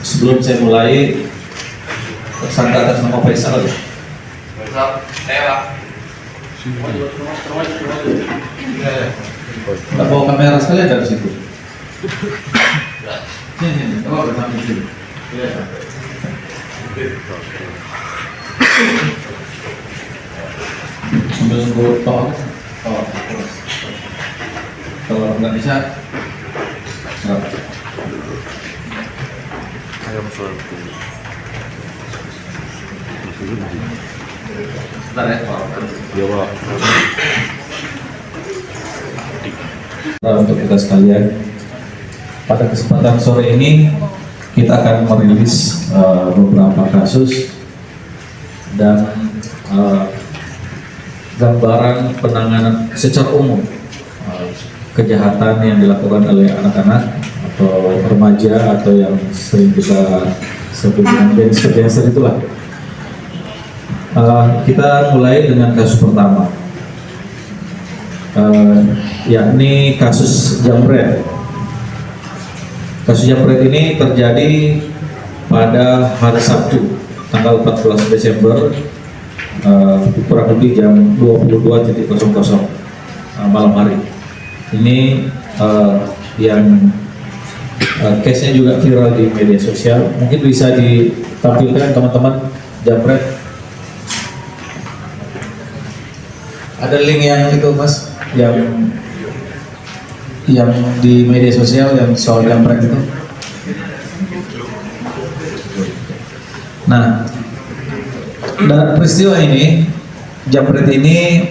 Sebelum saya mulai, tersangka atas nama Faisal. Kita bawa kamera sekalian dari situ. Ini, oh, bersama itu. Ambil botol. Kalau nggak bisa, berapa? Ayam sorghum. Bentar ya, Pak. Ya, Pak. Nah, untuk kita sekalian, pada kesempatan sore ini kita akan merilis beberapa kasus dan gambaran penanganan secara umum kejahatan yang dilakukan oleh anak-anak atau remaja atau yang sering kita sebut dengan gangster itulah. Kita mulai dengan kasus pertama, yakni kasus jambret. Kasus jambret ini terjadi pada hari Sabtu tanggal 14 Desember kurang lebih jam 22.00 malam hari. Ini yang case-nya juga viral di media sosial. Mungkin bisa ditampilkan teman-teman jambret. Ada link yang itu Mas, yang di media sosial yang soal jambret itu. Nah, dari peristiwa ini, jambret ini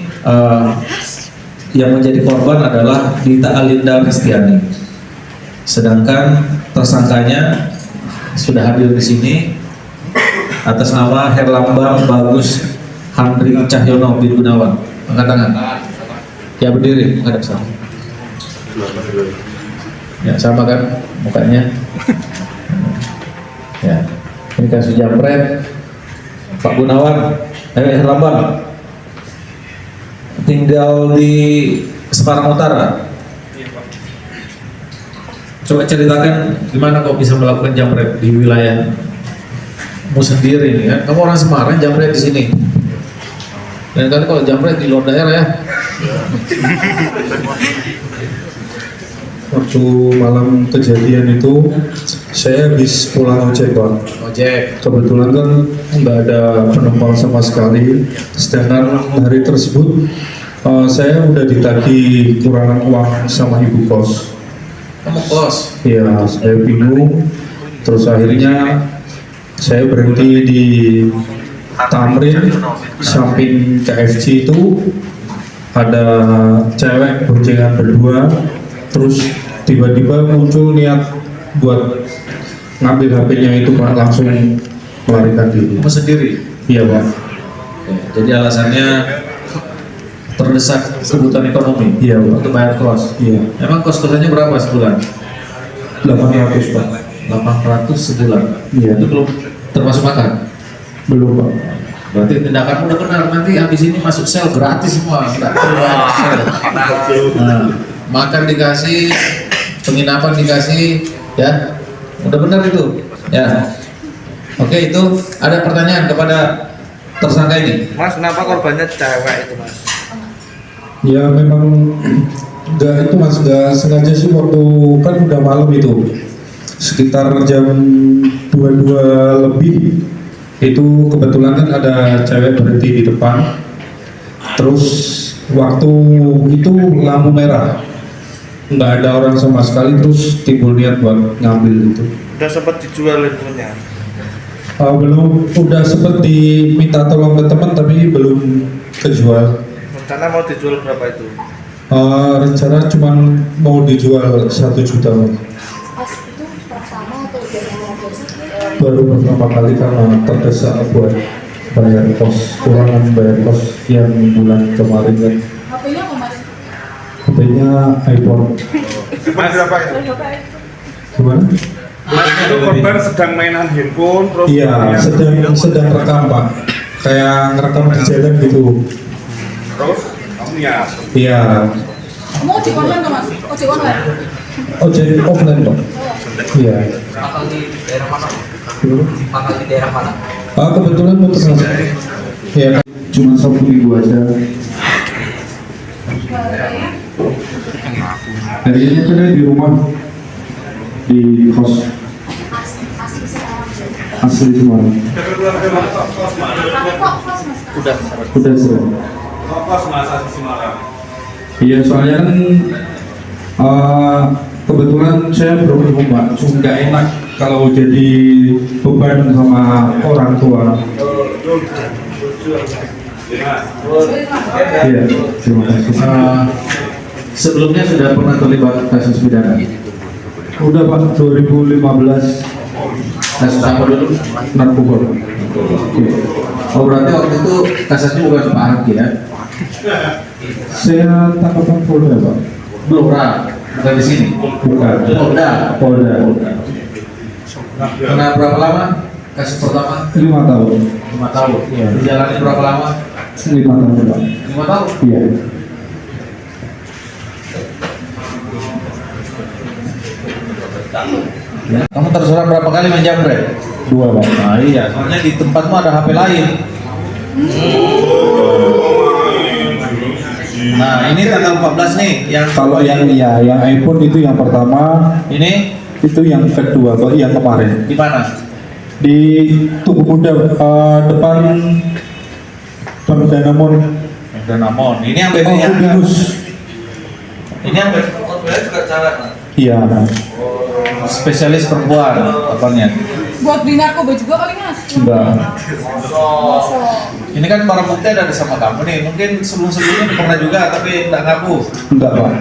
yang menjadi korban adalah Dita Alinda Kristiani. Sedangkan tersangkanya sudah hadir di sini atas nama Herlambang Bagus Handri Cahyono bin Gunawan. Angkat tangan. Ya, berdiri, menghadap sama. Ya, sama kan mukanya. Ya, ini kasus jambret. Pak Gunawan, Herlambang tinggal di Semarang Utara. Coba ceritakan gimana kok bisa melakukan jambret di wilayahmu sendiri nih kan? Kamu orang Semarang, jambret di sini. Dan kali kalau jambret di luar daerah ya. Waktu malam kejadian itu saya habis pulang ojek Pak. Ojek. Kebetulan kan nggak ada penumpang sama sekali. Sedangkan hari tersebut saya udah ditagih kurangan uang sama ibu kos. Kamu kos? Iya, saya bingung. Terus akhirnya saya berhenti di Tamrin, samping KFC itu ada cewek boncengan berdua. Terus tiba-tiba muncul niat buat ngambil HP-nya itu Pak, langsung melarikan diri. Kamu sendiri? Iya Pak. Jadi alasannya terdesak kebutuhan ekonomi. Iya Pak. Untuk bayar kos. Iya. Emang kos-kosannya berapa sebulan? 800 Pak. 800 sebulan. Iya. Itu belum termasuk makan? Belum Pak. Berarti tindakanmu udah benar. Nanti habis ini masuk sel gratis semua. Enggak keluar sel. Nah, makan dikasih, penginapan dikasih, ya. Udah benar itu. Ya. Oke, itu ada pertanyaan kepada tersangka ini. Mas, kenapa korbannya cewek itu Mas? Ya memang nggak itu Mas, nggak sengaja sih, waktu kan udah malam itu sekitar jam 22 lebih itu kebetulan kan ada cewek berhenti di depan, terus waktu itu lampu merah nggak ada orang sama sekali, terus timbul niat buat ngambil itu. Udah sempat dijual infonya? Belum, udah sempet diminta tolong ke teman tapi belum kejual. Rencana mau dijual berapa itu? Rencana cuma mau dijual 1 juta. Pas itu pertama atau Baru pertama kali karena terdesak buat bayar kos, kurangan bayar kos yang bulan kemarin kan. HP-nya kemarin? HP-nya iPhone. Mas, berapa itu? Gimana? Mas, itu korban sedang mainan handphone terus Iya, sedang rekam Pak. Kayak ngerekam di jalan gitu. terus kamu ya Iya. Kamu ojek online nggak Mas? Ojek online? Oh jadi offline Pak? Iya. Bakal di daerah mana? Dulu. Bakal di daerah mana? Kebetulan mau terus. Ya cuma Sabtu Minggu aja. Harinya kan di rumah, di kos Asli sekarang. asli semua. Tapi kok kos mas? Udah sih. Iya soalnya kan kebetulan saya belum rumah, cuma nggak enak kalau jadi beban sama orang tua. Iya, terima kasih. Sebelumnya sudah pernah terlibat kasus pidana? Udah Pak, 2015 Kasus apa dulu? narkoba. Oh berarti waktu itu kasusnya bukan Pak Haki ya? Saya tangkapan Polda Pak. Belum pernah, bukan di sini. Bukan. Polda. Polda. Kena berapa lama? Kasus pertama 5 tahun. 5 tahun. Iya. Dijalani berapa lama? 5 tahun Pak. 5 tahun. Iya. Kamu terserah berapa kali menjamret? 2 Pak. Nah iya, soalnya di tempatmu ada HP lain. Nah ini tanggal 14 nih yang Kalau yang yang iPhone itu yang pertama, ini itu yang kedua, Pak, yang kemarin. di mana? Di Tugu Muda depan Bank Danamon. Danamon. Ini yang Oh, BB-nya. Binus. Ini yang juga cewek. Iya. spesialis perempuan apanya? Buat beli narkoba juga kali mas? Enggak. Ini kan barang bukti ada sama kamu nih. Mungkin sebelum-sebelumnya pernah juga tapi tidak ngaku. Enggak Pak.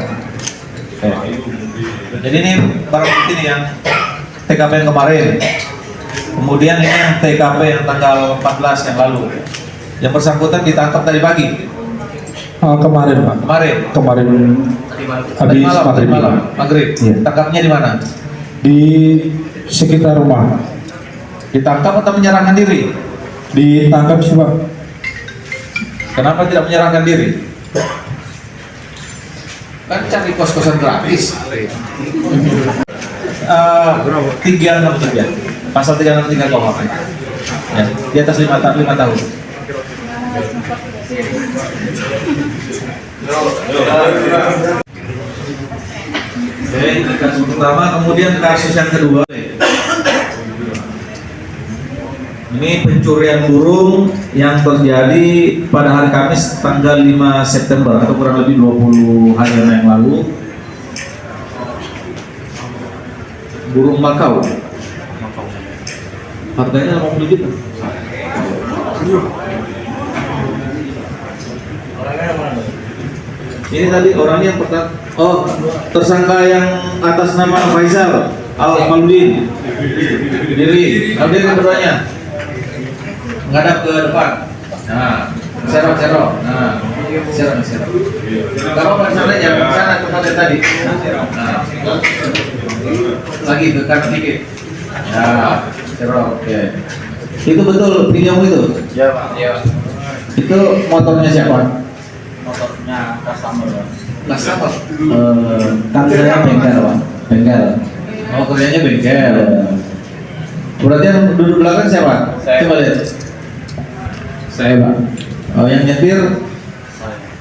Jadi ini barang bukti nih yang TKP yang kemarin. Kemudian ini yang TKP yang tanggal 14 yang lalu. Yang bersangkutan ditangkap tadi pagi. Kemarin Pak. Kemarin. Kemarin Tadi habis malam, tadi maghrib. malam, maghrib. Iya. Tangkapnya di mana? Di sekitar rumah. Ditangkap atau menyerahkan diri? Ditangkap sih Pak. Kenapa tidak menyerahkan diri? Kan cari kos-kosan gratis. 363 pasal 363 KUHP. Ya, di atas 5 tahun. Oke, ini kasus pertama, kemudian kasus yang kedua. Ini pencurian burung yang terjadi pada hari Kamis tanggal 5 September atau kurang lebih 20 hari yang lalu. Burung makau. Harganya 50 juta. Ini tadi orangnya yang pertama. Oh, tersangka yang atas nama Faisal Al-Maludin. Diri, Aldin yang keduanya. Menghadap ke depan. Nah, serok. Nah, serok. Kalau sana jangan ke sana tempatnya tadi. Nah, lagi ke kanan dikit. Ya, serok. Oke. Itu betul videomu itu? Ya Pak. Iya. Itu motornya siapa? Motornya customer. Customer. Kan saya bengkel Pak, bengkel. Oh, kerjanya bengkel. Berarti yang duduk belakang siapa? Saya. Coba lihat. Saya Pak. Oh, yang nyetir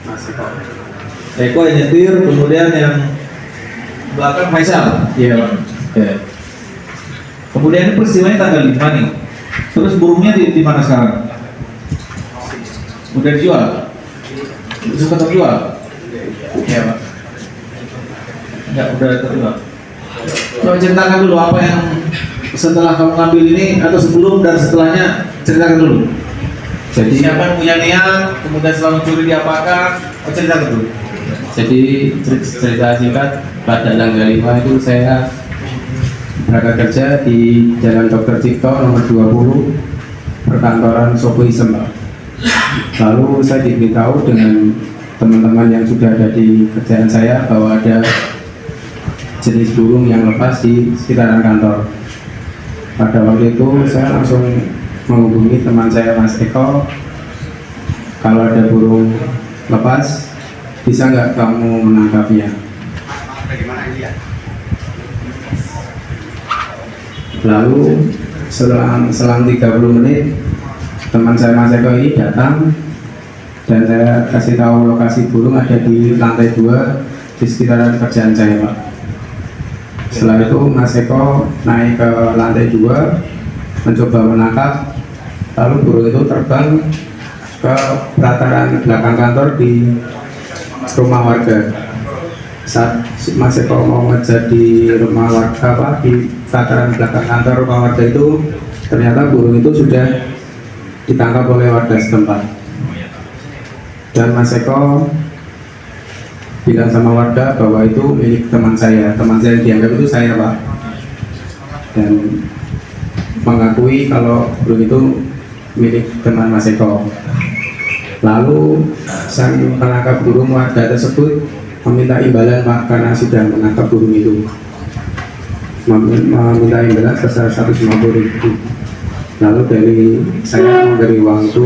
Masih Pak. Eko yang nyetir, kemudian yang belakang Faisal. Iya Pak. Oke. Kemudian peristiwanya tanggal 5 nih. Terus burungnya di mana sekarang? Udah dijual? Sudah terjual? Iya Pak. Enggak, udah terjual. Coba ceritakan dulu apa yang setelah kamu ngambil ini atau sebelum dan setelahnya, ceritakan dulu. Jadi Siapa yang punya niat, kemudian setelah mencuri diapakan, ceritakan dulu. jadi cerita singkat pada tanggal 5 itu saya berangkat kerja di Jalan Dr. Cipto nomor 20 perkantoran Sokoisem Pak. Lalu saya diberitahu dengan teman-teman yang sudah ada di kerjaan saya bahwa ada jenis burung yang lepas di sekitaran kantor. Pada waktu itu saya langsung menghubungi teman saya Mas Eko, kalau ada burung lepas bisa nggak kamu menangkapnya. Lalu selang 30 menit teman saya Mas Eko ini datang dan saya kasih tahu lokasi burung ada di lantai 2 di sekitaran kerjaan saya, Pak. Setelah itu Mas Eko naik ke lantai 2 mencoba menangkap, lalu burung itu terbang ke pelataran belakang kantor di rumah warga. Saat Mas Eko mau ngejar di rumah warga, di pelataran belakang kantor rumah warga itu, ternyata burung itu sudah ditangkap oleh warga setempat. Dan Mas Eko bilang sama warga bahwa itu milik teman saya yang dianggap itu saya, Pak, dan mengakui kalau burung itu milik teman Mas Eko. Lalu sang penangkap burung warga tersebut meminta imbalan, Pak, karena sudah menangkap burung itu, meminta imbalan sebesar 150.000. Lalu dari saya memberi uang itu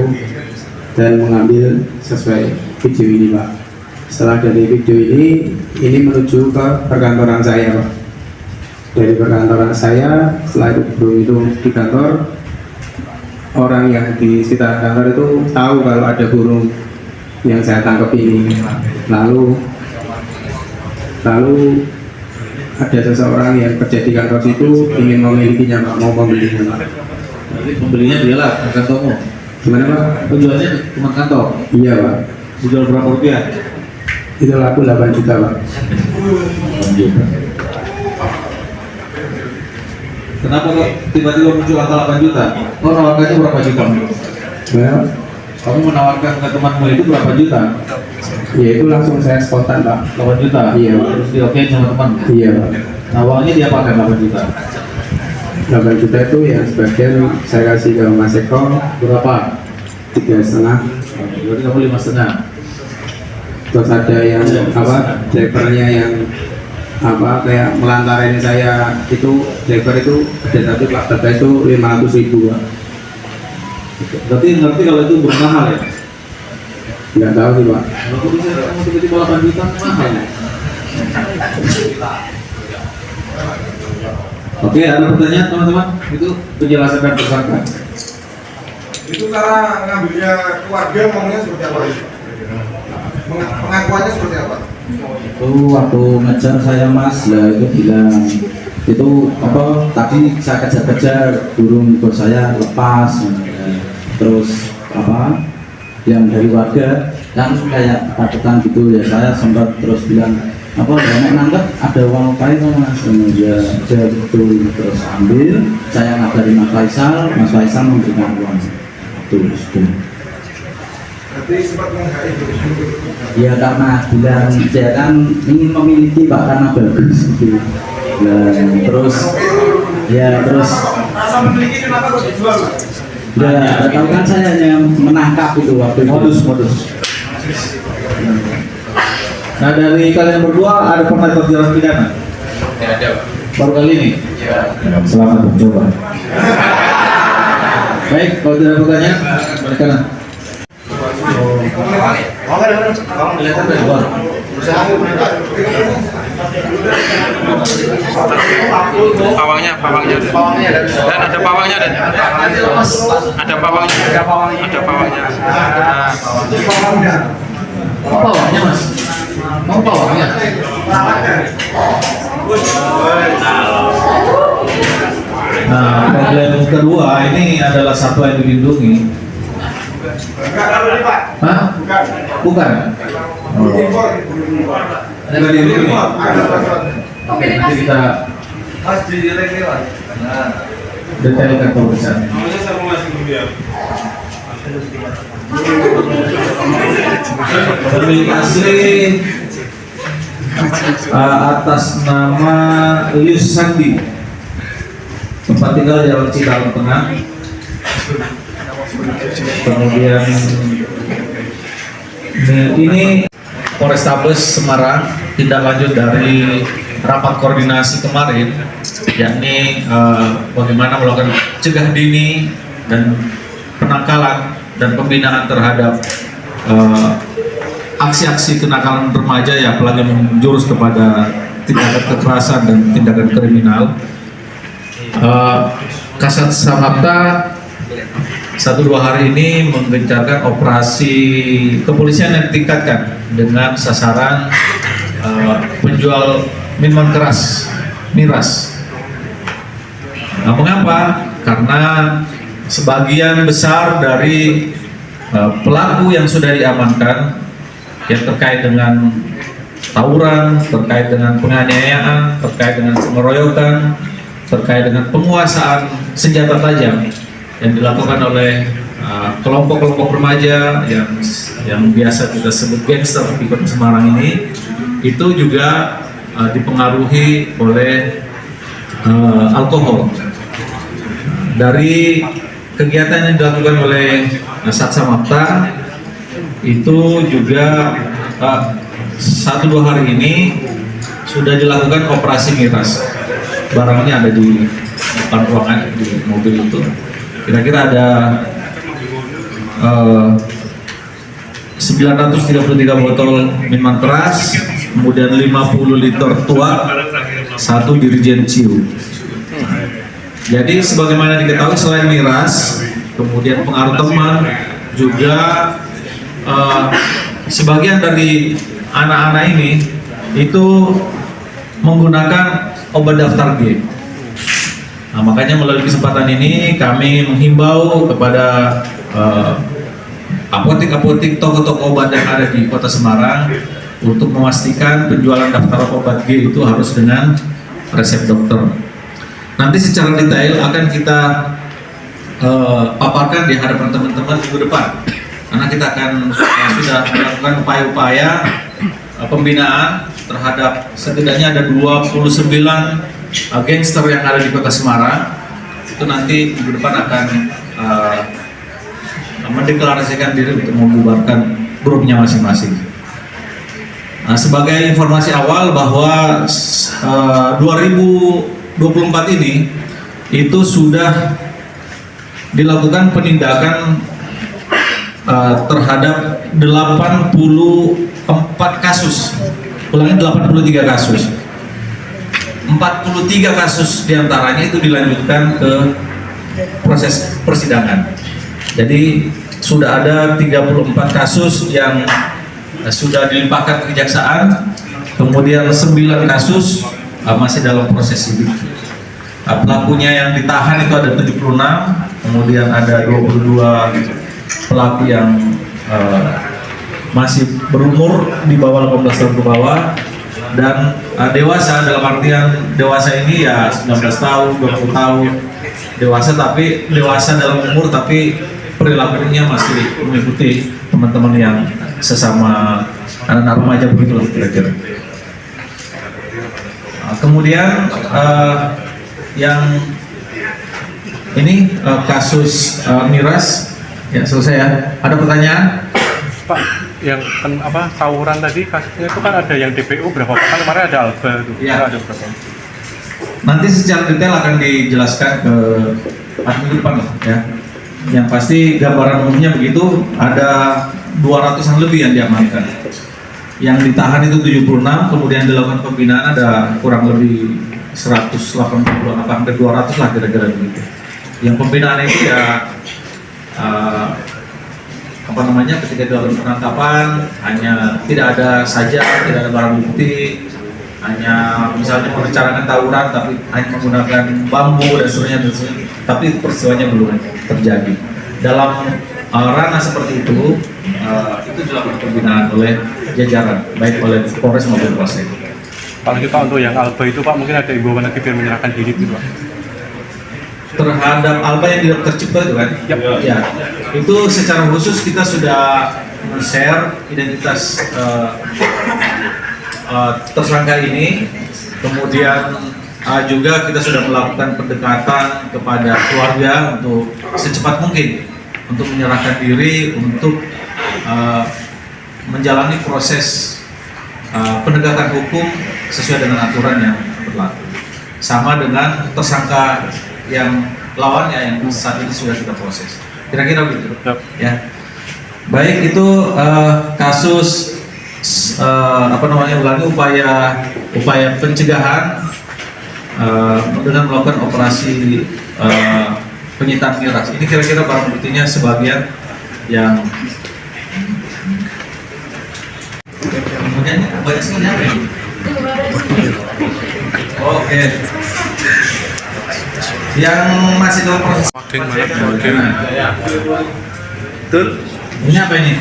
dan mengambil sesuai video ini, Pak. Setelah dari video ini menuju ke perkantoran saya, Pak. Dari perkantoran saya, setelah itu burung itu di kantor, orang yang di sekitar kantor itu tahu kalau ada burung yang saya tangkap ini. Lalu ada seseorang yang kerja di kantor situ ingin memilikinya, Pak, mau membelinya, Pak. Jadi pembelinya dia lah, kantormu. Gimana, Pak? Penjualnya cuma kantor. Iya, Pak. Dijual berapa rupiah? Itu laku 8 juta, Pak. Kenapa kok tiba-tiba muncul angka 8 juta? Oh, nawarkannya berapa juta? Well, Kamu menawarkan ke temanmu itu berapa juta? ya itu langsung saya spontan, Pak. 8 juta? Iya. Terus diokein sama teman? Iya, Pak. Nah, uangnya dia pakai 8 juta. 8 juta itu yang sebagian saya kasih ke Mas Eko, Berapa? 3,5. Berarti kamu 5,5. Terus ada yang drivernya yang kayak melantarin saya itu, driver itu ada satu plat data itu 500.000, Pak. Berarti ngerti kalau itu bermahal ya? Nggak tahu sih, Pak. Kalau kamu bisa kamu tiba-tiba 8 juta mahal ya? Oke, ada pertanyaan teman-teman? Itu penjelasan dan tersangka. Itu cara ngambilnya keluarga ngomongnya seperti apa? Pengakuannya seperti apa? Itu waktu ngejar saya, Mas, lah itu bilang itu tadi saya kejar-kejar burung bos saya lepas, terus yang dari warga langsung kayak ketakutan gitu ya, saya sempat terus bilang banyak nangkep ada uang kain, Mas. Ya betul, terus ambil, saya ngabari Mas Faisal memberikan uang terus. Berarti sempat menghargai itu. Ya karena bilang saya kan ingin memiliki, Pak, karena bagus gitu. Nah, terus Rasa memiliki kenapa kok dijual? ya tahu kan saya hanya menangkap itu waktu itu. Modus. Nah, dari kalian berdua ada pernah perjalanan pidana? Ya ada, Pak. Baru kali ini? Ya. Selamat mencoba. Baik, kalau tidak ada pertanyaan, balik kanan. Pawangnya dan ada pawangnya dan ada pawangnya. Mau pawangnya, Mas? Mau pawangnya? Nah, problem kedua ini adalah satwa yang dilindungi. Hah? Bukan. Ada dilindungi. Nanti kita detailkan pemeriksaan. Pemilik asli atas nama Lius Sandi, tempat tinggal di Jalan Cikarang Tengah. Kemudian ini Polrestabes Semarang, tindak lanjut dari rapat koordinasi kemarin, yakni bagaimana melakukan cegah dini dan penangkalan dan pembinaan terhadap aksi-aksi kenakalan remaja yang apalagi menjurus kepada tindakan kekerasan dan tindakan kriminal. Kasat Samapta 1-2 hari ini menggencarkan operasi kepolisian yang ditingkatkan dengan sasaran penjual minuman keras, miras. Nah, mengapa? Karena sebagian besar dari pelaku yang sudah diamankan yang terkait dengan tawuran, terkait dengan penganiayaan, terkait dengan pengeroyokan, terkait dengan penguasaan senjata tajam yang dilakukan oleh kelompok-kelompok remaja yang biasa kita sebut gangster di Kota Semarang ini, itu juga dipengaruhi oleh alkohol. Dari kegiatan yang dilakukan oleh Satsamapta itu juga 1-2 hari ini sudah dilakukan operasi miras. Barangnya ada di depan ruangan di mobil itu. Kira-kira ada 933 botol minuman keras, kemudian 50 liter tuak, 1 Dirjen Ciu. Jadi sebagaimana diketahui, selain miras, kemudian pengaruh teman, juga sebagian dari anak-anak ini itu menggunakan obat daftar G. Nah, makanya melalui kesempatan ini kami menghimbau kepada apotek-apotek, toko-toko obat yang ada di Kota Semarang untuk memastikan penjualan daftar obat G itu harus dengan resep dokter. Nanti secara detail akan kita paparkan di hadapan teman-teman minggu depan, karena kita akan sudah melakukan upaya-upaya pembinaan terhadap setidaknya ada 29 gangster yang ada di Kota Semarang. Itu nanti minggu depan akan mendeklarasikan diri untuk membubarkan grupnya masing-masing. Nah, sebagai informasi awal bahwa 2024 ini itu sudah dilakukan penindakan terhadap 84 kasus, ulangi 83 kasus. 43 kasus diantaranya itu dilanjutkan ke proses persidangan. Jadi sudah ada 34 kasus yang sudah dilimpahkan ke kejaksaan, kemudian 9 kasus masih dalam proses sidik. Pelakunya yang ditahan itu ada 76, kemudian ada 22 pelaku yang masih berumur di bawah 18 tahun ke bawah, dan dewasa dalam artian dewasa ini ya 19 tahun, 20 tahun dewasa, tapi dewasa dalam umur tapi perilakunya masih mengikuti teman-teman yang sesama anak-anak remaja begitu kira-kira. Kemudian yang ini kasus miras ya, selesai ya. Ada pertanyaan? Pak, yang tawuran tadi kasusnya itu kan ada yang DPO berapa? Kan kemarin ada Alba itu. Ya. Ada berapa? Nanti secara detail akan dijelaskan ke minggu depan lah ya. Yang pasti gambaran umumnya begitu, ada 200-an lebih yang diamankan. Yang ditahan itu 76, kemudian dilakukan pembinaan ada kurang lebih 180, hampir 200 lah kira-kira begitu. Yang pembinaan itu ya ketika dilakukan penangkapan hanya tidak ada saja, tidak ada barang bukti, hanya misalnya merencanakan tawuran tapi hanya menggunakan bambu dan seterusnya, tapi peristiwanya belum terjadi. Dalam ranah seperti itu dilakukan pembinaan oleh jajaran, baik oleh Polres maupun Polsek. Kalau kita untuk yang Alba itu Pak, mungkin ada imbauan lagi biar menyerahkan diri itu Pak. Terhadap Alba yang tidak tercipta itu kan? Yep. Ya, itu secara khusus kita sudah share identitas tersangka ini, kemudian juga kita sudah melakukan pendekatan kepada keluarga untuk secepat mungkin untuk menyerahkan diri untuk menjalani proses penegakan hukum sesuai dengan aturan yang berlaku. Sama dengan tersangka yang lawannya yang saat ini sudah kita proses. Kira-kira begitu. Yep. Ya. Baik, itu kasus ulangi upaya pencegahan dengan melakukan operasi penyitaan miras. Ini kira-kira barang buktinya sebagian yang kemudian banyak sekali apa ya? Oke. Yang masih dalam proses. Betul. Ini apa ini?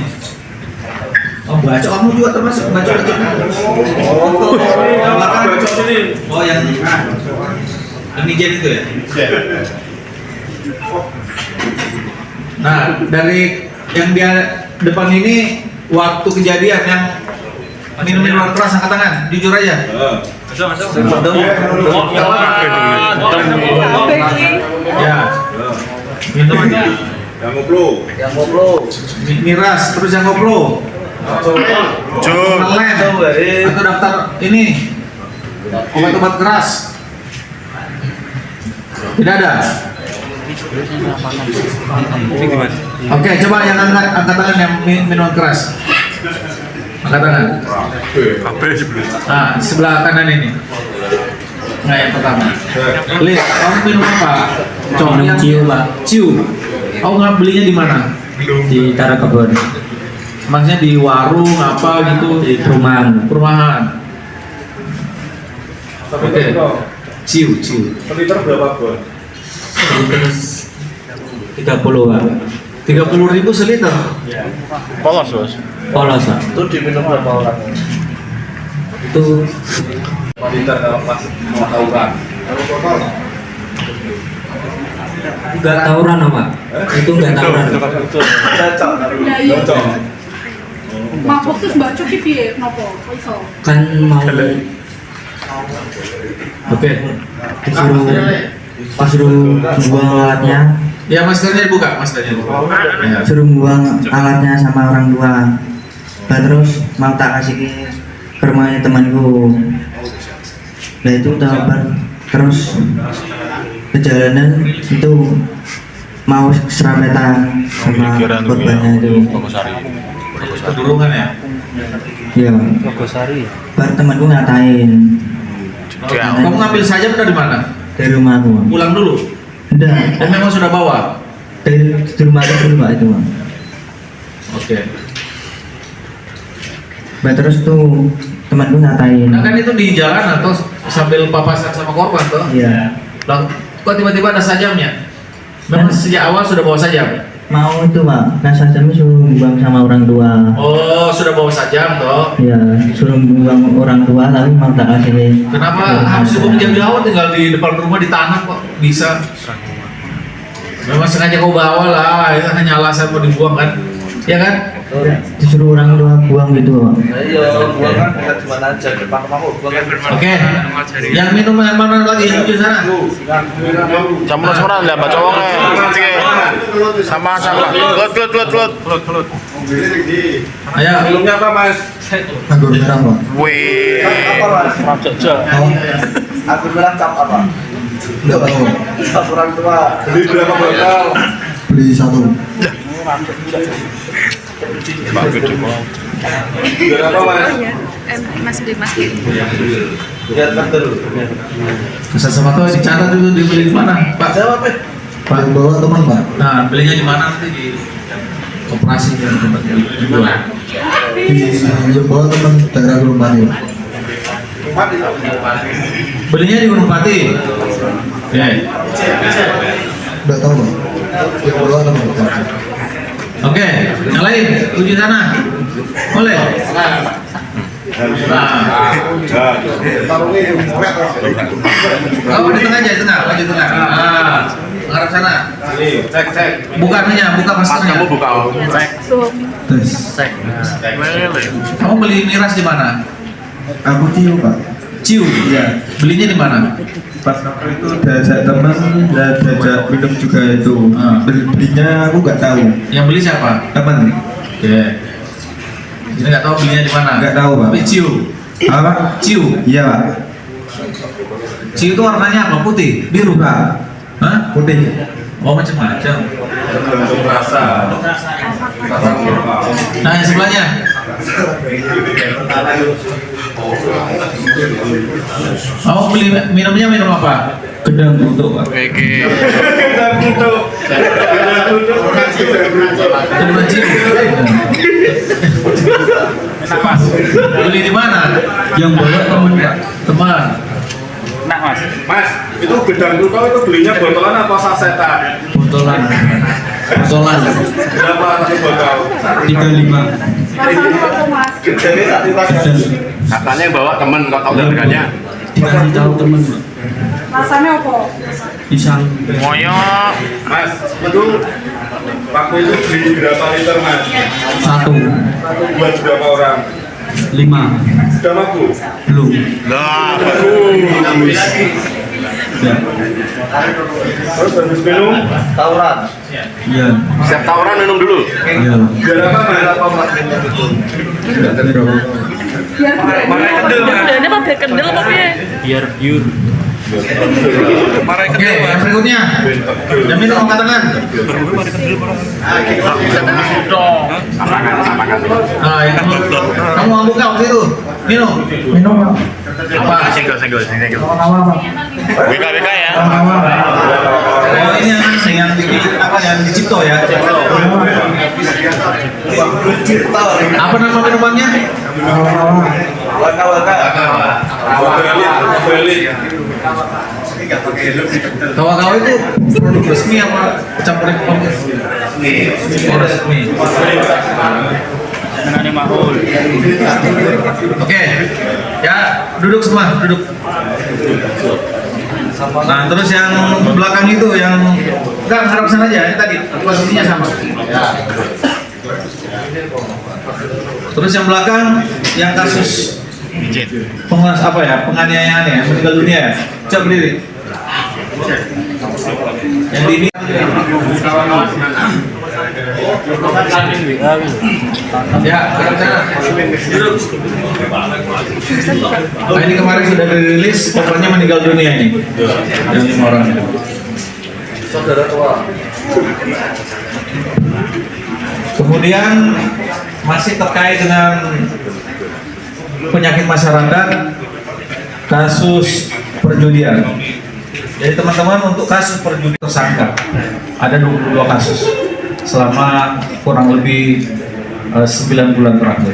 Oh, bacok kamu juga termasuk bacok. Oh, yang ini jadi itu ya? Nah, dari yang dia depan ini waktu kejadian yang minum-minuman keras angkat tangan, jujur aja. Ya. Minum aja. Yang ngoplo. Miras, terus yang ngoplo. Ngelem atau daftar ini obat-obat keras. Tidak ada. Oke, coba yang angkat tangan yang minuman keras. Angkat tangan. Nah, sebelah kanan ini. Nah, yang pertama. Lihat, kamu minum apa? Minum ciu, Pak. Ciu. Kamu nggak belinya di mana? Di Tarakebon, Maksudnya di warung apa gitu? di perumahan. Perumahan. Oke. Ciu. Liter berapa, Bon? Terus 30, Pak. 30.000 seliter. Polos, Bos. Polos, Pak. Itu diminum berapa orang? Itu Liter kalau pas mau tawuran. nggak tawuran, Pak. Itu nggak tawuran. Ya iya. Mabuk terus mbak Cuki piye? Nopo? Kok iso? Kan mau Oke. disuruh buang alatnya, Ya, maskernya dibuka, maskernya dibuka. Ya. suruh buang alatnya sama orang tua. Nah, terus mau tak kasih ke rumahnya temanku. Nah, itu terus perjalanan itu mau serabetan sama korbannya itu. Kedurungan ya. Iya. Baru temanku ngatain Kamu ngambil saja dari mana? dari rumahku. Pulang dulu. Udah, Oh, memang sudah bawa. dari rumahku dulu, Pak, itu, Pak. Oke. Nah, terus tuh temanku ngatain. Nah, kan itu di jalan atau sambil papasan sama korban tuh? Iya. Lah, kok tiba-tiba ada sajamnya? Memang sejak awal sudah bawa sajam? Mau itu, Pak. Nah, sajamnya suruh buang sama orang tua. Oh, sudah bawa sajam toh? Iya, suruh buang orang tua tapi mau tak kasih. Kenapa harus dibuang jauh-jauh, tinggal di depan rumah ditanam kok bisa? Memang sengaja kau bawa lah, itu hanya alasan mau dibuang kan? Ya kan? Disuruh orang tua buang gitu, Pak. Ayo, buang kan kita cuma aja depan rumahku. Buang kan. Oke. Yang minum yang mana lagi? Yang di sana? Campur-campuran lah, baca wongnya. Sama. Kelut. Ayo. Minumnya apa, Mas? Anggur merah, Pak. Wih. Apa, Mas? Aku bilang cap apa? Nggak tahu. Cap orang tua. Beli berapa botol? Beli 1. Berapa, Mas? Mas beli mas. Lihat kan dulu. Kesan sama tuh dicatat dulu dibeli di mana, Pak? Jawab, Pak, yang bawa teman, Pak. Nah, belinya di mana nanti di operasi dan tempatnya dijual. Yang bawa teman daerah Gunung Pati. Belinya di Gunung Pati. Ya. Nggak tahu, Pak. Yang bawa teman. Oke, yang lain uji sana. Boleh. Nah, oh di tengah aja, tengah. Nah, ngarep sana. Cek. Buka maskernya. Kamu buka. Tes. Kamu beli miras di mana? Aku cium, Pak. Ciu. Iya. Belinya di mana? Pas waktu itu diajak teman, diajak minum juga itu. Belinya aku nggak tahu. Yang beli siapa? Teman. Oke. Ini nggak tahu belinya di mana? Nggak tahu, Pak. Tapi ciu. Apa? Ciu. Iya, Pak. Ciu itu warnanya apa? Putih? Biru, Pak. Hah? Putih. Oh, macam-macam. Rasa. Nah, yang sebelahnya. Mau beli minumnya minum apa? Gedang untuk Pak. Oke. Minuman cium. Enak mas. Beli di mana? Yang bawa temen Pak. Teman. Enak mas. Mas, itu gedang Pluto itu belinya botolan atau sasetan? Botolan. Botolan. Berapa satu botol? 35. Rasanya apa mas? Gedangnya tak Gedang. Katanya yang bawa temen, kok tahu harganya? Dikasih tahu temen Pak. Rasanya apa? Pisang. Moyo. Mas, itu waktu itu beli berapa liter mas? 1. Satu buat berapa orang? 5. Sudah mampu? Belum. Lah, Ya. Terus habis minum? Tauran. Iya. siap tawuran minum dulu. Iya. Biar apa mas? Enggak berapa. Biar Bedanya apa biar kendel apa piye? Biar pure. Oke, yang berikutnya. Yang minum angkat tangan. Nah, yang kamu mau buka waktu itu. Minum. Minum Pak. Apa? Senggol. WK ya. Oh, ini yang bikin apa yang dicipto ya? Apa nama minumannya? Kawa-kawa itu produk resmi apa campuran kopi? Oh, resmi. Oke, ya duduk semua, duduk. Nah, terus yang belakang itu yang enggak ngarep sana aja, ini tadi posisinya sama. Terus yang belakang yang kasus penguas apa ya, penganiayaan ya, meninggal dunia ya. Coba berdiri. Yang di ini ya, ngarep sana. Duduk. Nah, ini kemarin sudah dirilis, korbannya meninggal dunia ini. Yang 5 orang. Saudara tua. Kemudian masih terkait dengan penyakit masyarakat, kasus perjudian. Jadi teman-teman, untuk kasus perjudian tersangka ada 22 kasus selama kurang lebih 9 bulan terakhir.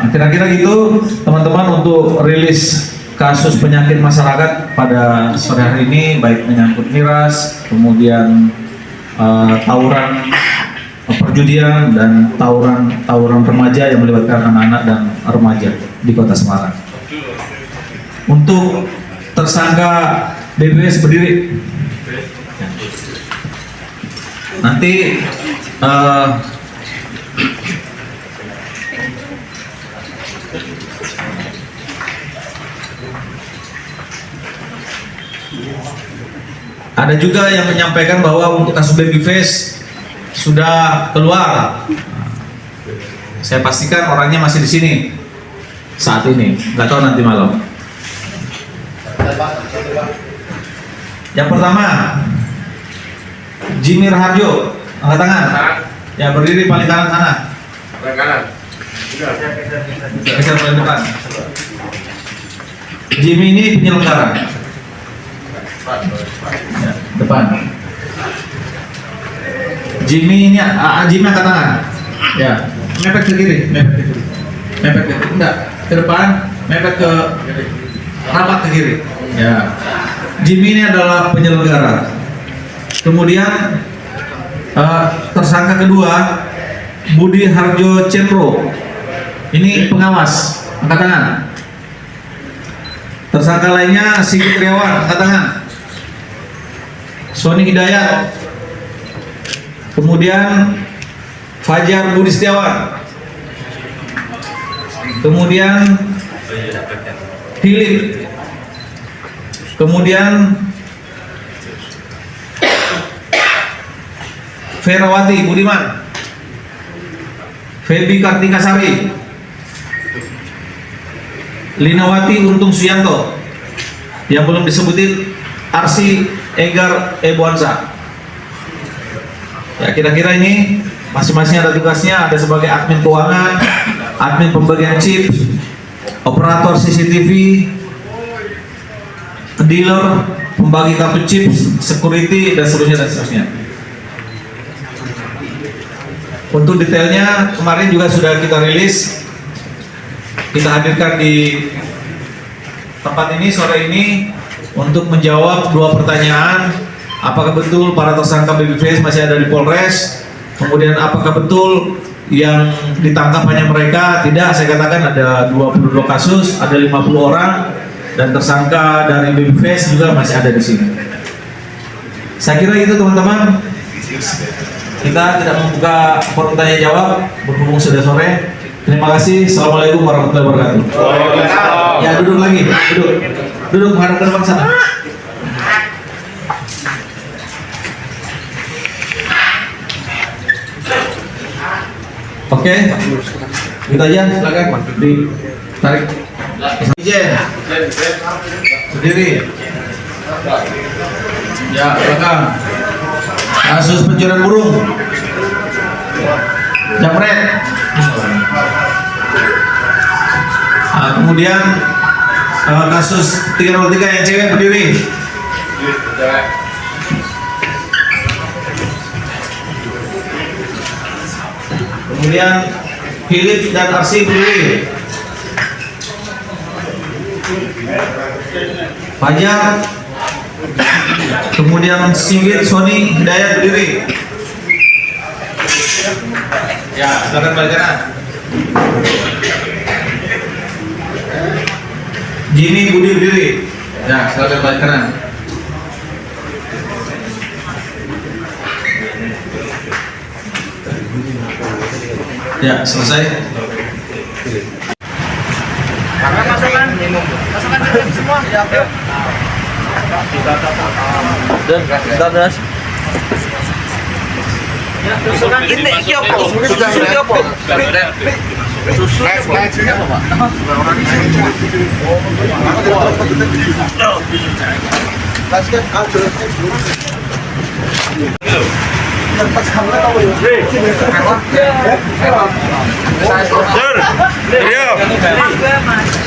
Nah, kira-kira gitu teman-teman, untuk rilis kasus penyakit masyarakat pada sore hari ini, baik menyangkut miras, kemudian tawuran perjudian dan tawuran remaja yang melibatkan anak-anak dan remaja di Kota Semarang. Untuk tersangka BBS berdiri. Nanti ada juga yang menyampaikan bahwa untuk kasus Babyface sudah keluar. Saya pastikan orangnya masih di sini saat ini, nggak tahu nanti malam. Yang pertama, Jimmy Raharjo, angkat tangan. Ya, berdiri paling kanan sana. Paling kanan. Geser paling depan. Jimmy ini penyelenggara. Ya, depan. Jimmy ini, Jimmy angkat tangan. Ya, mepet ke kiri, mepet ke kiri. Enggak, ke depan, mepet ke rapat ke kiri. Ya, Jimmy ini adalah penyelenggara. Kemudian tersangka kedua Budi Harjo Cendro, ini pengawas, angkat tangan. Tersangka lainnya Sigit Triawan, angkat tangan. Sony Hidayat, kemudian Fajar Budi Setiawan, kemudian Philip, kemudian Ferawati Budiman, Febi Kartikasari, Linawati Untung Suyanto, yang belum disebutin Arsi Egar Ebuansa. Ya, kira-kira ini masing-masing ada tugasnya, ada sebagai admin keuangan, admin pembagian chip, operator CCTV, dealer, pembagi kartu chip, security, dan seterusnya. Untuk detailnya kemarin juga sudah kita rilis, kita hadirkan di tempat ini sore ini untuk menjawab 2 pertanyaan. Apakah betul para tersangka BBVS masih ada di Polres? Kemudian apakah betul yang ditangkap hanya mereka? Tidak, saya katakan ada 22 kasus, ada 50 orang, dan tersangka dari BBVS juga masih ada di sini. Saya kira itu teman-teman. Kita tidak membuka forum tanya jawab berhubung sudah sore. Terima kasih. Assalamualaikum warahmatullahi wabarakatuh. Ya, duduk lagi, duduk menghadap ke depan sana. Oke, gitu aja. Silakan ditarik. Ijen, berdiri. Ya, belakang. Kasus pencurian burung, jamret. Nah, kemudian kasus 303 yang cewek berdiri. Kemudian Philip dan Arsi berdiri. Fajar. Kemudian Singgit, Sony, Hidayat berdiri. Ya, silakan balik kanan. Jimmy, Budi berdiri. Ya, silakan balik kanan. Ya, selesai. Masukkan semua. Yuk. Dan masukkan ini apa? Susu apa? Susu apa, Pak?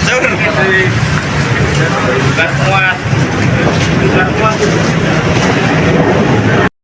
Sir,